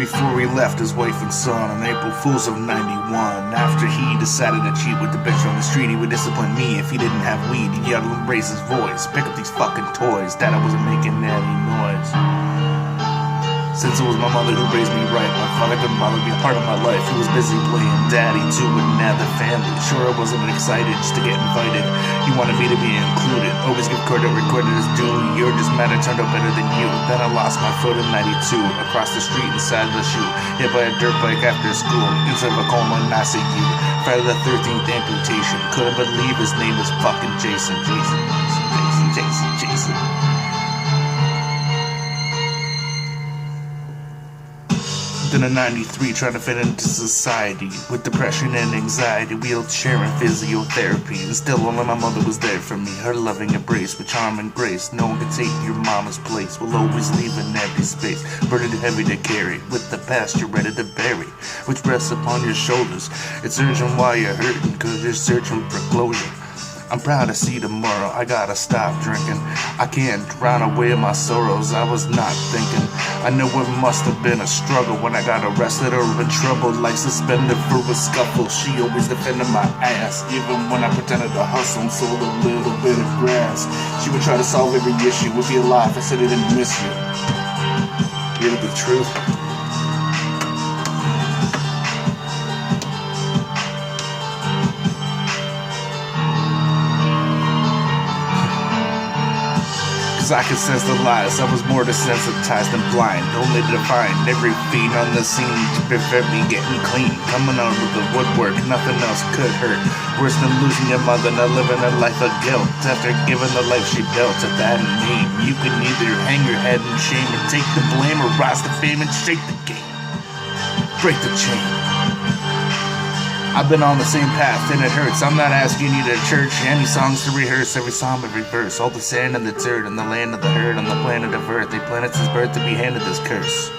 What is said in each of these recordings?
before he left his wife and son on April Fools of '91. After he decided to cheat with the bitch on the street, he would discipline me if he didn't have weed. He'd yell and raise his voice, pick up these fucking toys. Dad, I wasn't making any noise. Since it was my mother who raised me right, my father couldn't bother to be a part of my life. He was busy playing daddy too and another family. Sure, I wasn't excited just to get invited. He wanted me to be included. Always give credit where credit is due. You're just mad I turned out better than you. Then I lost my foot in '92. Across the street inside the shoe. Hit by a dirt bike after school. Inside of a coma in ICU. Friday the 13th amputation. Couldn't believe his name was fucking Jason. Jason. Then in '93, trying to fit into society with depression and anxiety, wheelchair and physiotherapy, and still only my mother was there for me. Her loving embrace with charm and grace. No one can take your mama's place. Will always leave an empty space, burden heavy to carry, with the past you're ready to bury, which rests upon your shoulders. It's urgent while you're hurting, cause you're searching for closure. I'm proud to see tomorrow, I gotta stop drinking. I can't drown away my sorrows, I was not thinking. I know it must have been a struggle when I got arrested or in trouble, like suspended for a scuffle. She always defended my ass, even when I pretended to hustle and sold a little bit of grass. She would try to solve every issue with your life, I said I didn't miss you. Hear the truth? Cause I could sense the lies, I was more desensitized than blind, only to find every feed on the scene to prevent me getting clean. Coming out with the woodwork, nothing else could hurt. Worse than losing your mother, not living a life of guilt. After giving the life she dealt a bad name, you could either hang your head in shame and take the blame, or rise to fame and shake the game. Break the chain. I've been on the same path and it hurts. I'm not asking you to church, any songs to rehearse, every psalm, every verse. All the sand and the dirt and the land of the herd on the planet of Earth. They planned since birth to be handed this curse.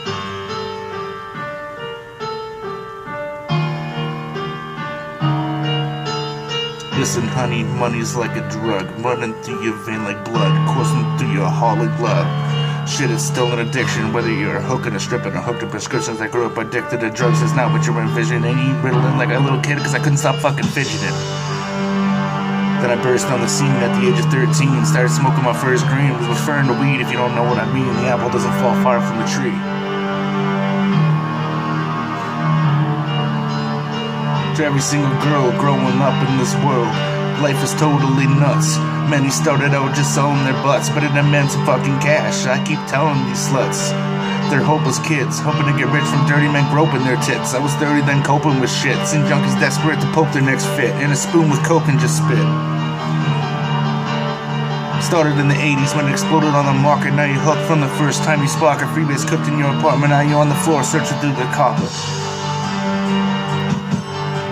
Listen, honey, money's like a drug, running through your vein like blood, coursing through your heart like blood. Shit is still an addiction, whether you're hooking or stripping or hooked to prescriptions. I grew up addicted to drugs, it's not what you're envisioning. Eat Ritalin like a little kid cause I couldn't stop fucking fidgeting. Then I burst on the scene at the age of 13, started smoking my first green. Was referring to weed if you don't know what I mean. The apple doesn't fall far from the tree. To every single girl growing up in this world, life is totally nuts. Many started out just selling their butts, but it meant some fucking cash. I keep telling these sluts, they're hopeless kids, hoping to get rich from dirty men groping their tits. I was 30 then coping with shit, seen junkies desperate to poke their next fit, and a spoon with coke and just spit. Started in the 80s when it exploded on the market. Now you hooked from the first time you spark a freebase cooked in your apartment. Now you're on the floor searching through the carpet.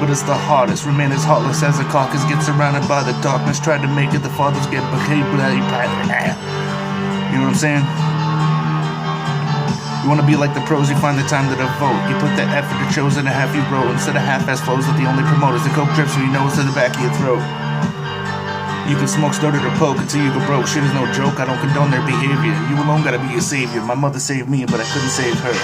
But it's the hardest, remain as heartless as a carcass. Get surrounded by the darkness, tried to make it, the fathers get behaved without you. You know what I'm saying? You wanna be like the pros, you find the time to devote. You put the effort to chosen a half you wrote, instead of half-ass flows that the only promoters. The coke drips from your nose to the back of your throat. You can smoke, started or poke until you go broke. Shit is no joke, I don't condone their behavior. You alone gotta be your savior. My mother saved me, but I couldn't save her.